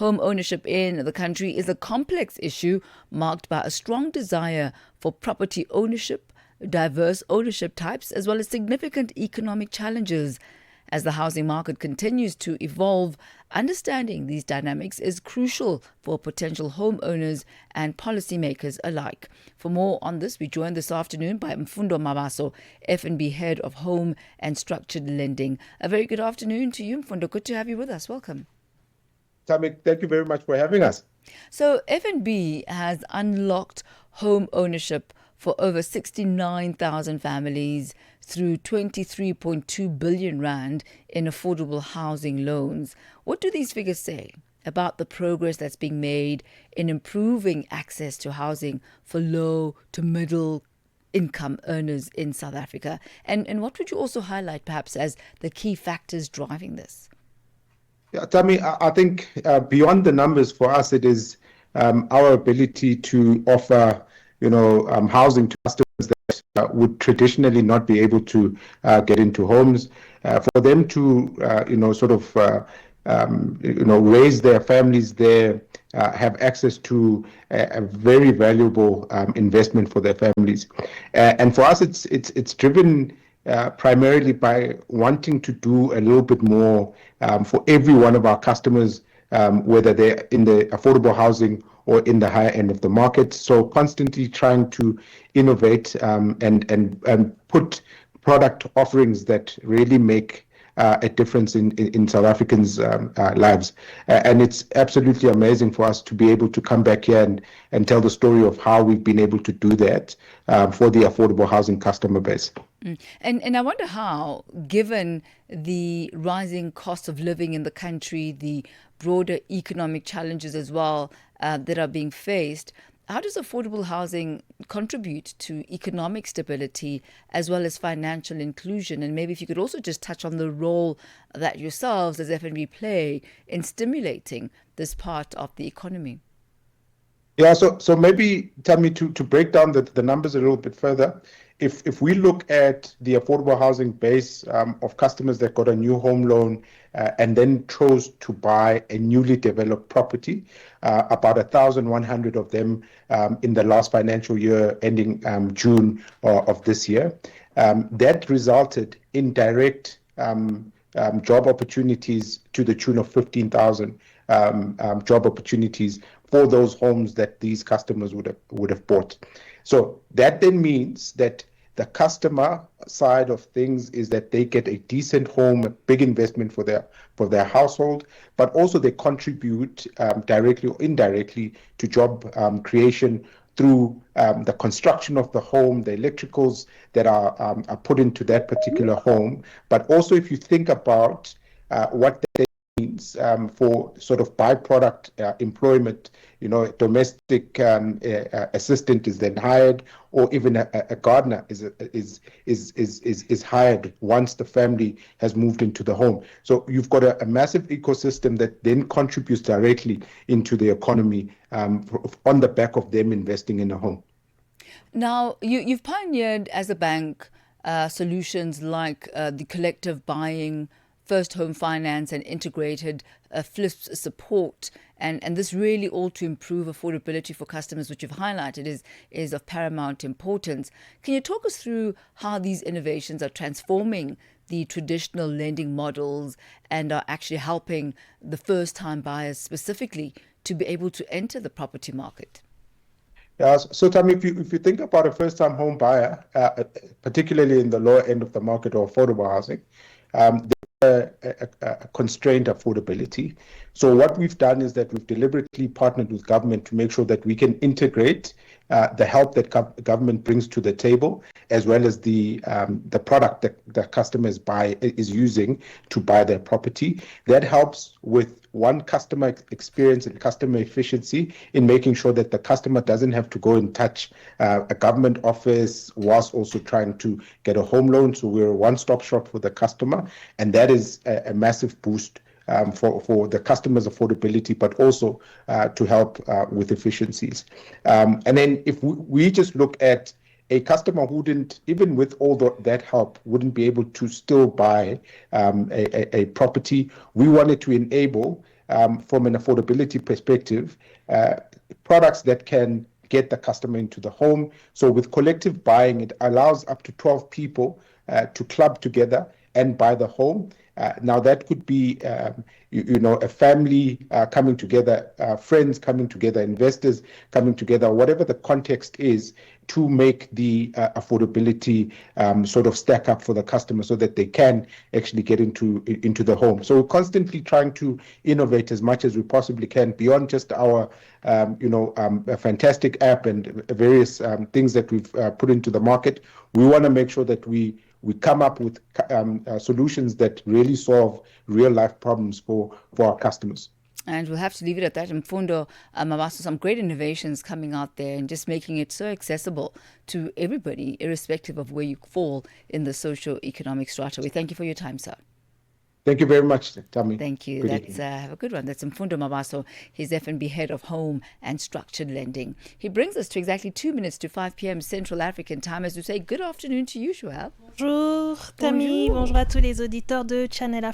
Home ownership in the country is a complex issue marked by a strong desire for property ownership, diverse ownership types, as well as significant economic challenges. As the housing market continues to evolve, understanding these dynamics is crucial for potential homeowners and policymakers alike. For more on this, we joined this afternoon by Mfundo Mabaso, FNB Head of Home and Structured Lending. A very good afternoon to you, Mfundo. Good to have you with us. Welcome. Thami, thank you very much for having us. So FNB has unlocked home ownership for over 69,000 families through 23.2 billion rand in affordable housing loans. What do these figures say about the progress that's being made in improving access to housing for low to middle income earners in South Africa? And what would you also highlight perhaps as the key factors driving this? Yeah, Thami, I think beyond the numbers for us, it is our ability to offer, housing to customers that would traditionally not be able to get into homes, for them to, raise their families there, have access to a very valuable investment for their families. And for us, it's driven primarily by wanting to do a little bit more for every one of our customers, whether they're in the affordable housing or in the higher end of the market. So constantly trying to innovate and put product offerings that really make a difference in South Africans' lives. And it's absolutely amazing for us to be able to come back here and tell the story of how we've been able to do that for the affordable housing customer base. And I wonder how, given the rising cost of living in the country, the broader economic challenges as well that are being faced, how does affordable housing contribute to economic stability as well as financial inclusion? And maybe if you could also just touch on the role that yourselves as FNB play in stimulating this part of the economy. Yeah, so maybe tell me to break down the numbers a little bit further. If we look at the affordable housing base of customers that got a new home loan and then chose to buy a newly developed property, about 1,100 of them in the last financial year ending June of this year, that resulted in direct job opportunities to the tune of 15,000 job opportunities for those homes that these customers would have bought. So that then means that the customer side of things is that they get a decent home, a big investment for their household, but also they contribute directly or indirectly to job creation through the construction of the home, the electricals that are put into that particular home. But also if you think about what that means for sort of byproduct employment, domestic assistant is then hired, or even a gardener is hired once the family has moved into the home. So you've got a massive ecosystem that then contributes directly into the economy on the back of them investing in a home. Now, you've pioneered as a bank solutions like the collective buying, first home finance and integrated flips support. And this really all to improve affordability for customers, which you've highlighted is of paramount importance. Can you talk us through how these innovations are transforming the traditional lending models and are actually helping the first-time buyers specifically to be able to enter the property market? Yeah, so Thami, if you think about a first-time home buyer, particularly in the lower end of the market or affordable housing, a constrained affordability. So what we've done is that we've deliberately partnered with government to make sure that we can integrate the help that government brings to the table, as well as the product that the customers is using to buy their property. That helps with one, customer experience and customer efficiency in making sure that the customer doesn't have to go and touch a government office whilst also trying to get a home loan. So we're a one-stop shop for the customer, and that is a massive boost for the customer's affordability, but also to help with efficiencies. And then if we just look at a customer who didn't, even with all that help, wouldn't be able to still buy a property, we wanted to enable from an affordability perspective, products that can get the customer into the home. So with collective buying, it allows up to 12 people to club together and buy the home. Now that could be, a family coming together, friends coming together, investors coming together, whatever the context is, to make the affordability sort of stack up for the customer so that they can actually get into the home. So we're constantly trying to innovate as much as we possibly can beyond just our a fantastic app and various things that we've put into the market. We want to make sure that we come up with solutions that really solve real life problems for our customers. And we'll have to leave it at that. Mfundo Mabaso, some great innovations coming out there and just making it so accessible to everybody, irrespective of where you fall in the socio-economic strata. We thank you for your time, sir. Thank you very much, Thami. Thank you. Have a good one. That's Mfundo Mabaso. He's FNB Head of Home and Structured Lending. He brings us to exactly 2 minutes to 5 p.m. Central African time as we say good afternoon to you, Joël. Bonjour, Thami. Bonjour à tous les auditeurs de Channel Africa.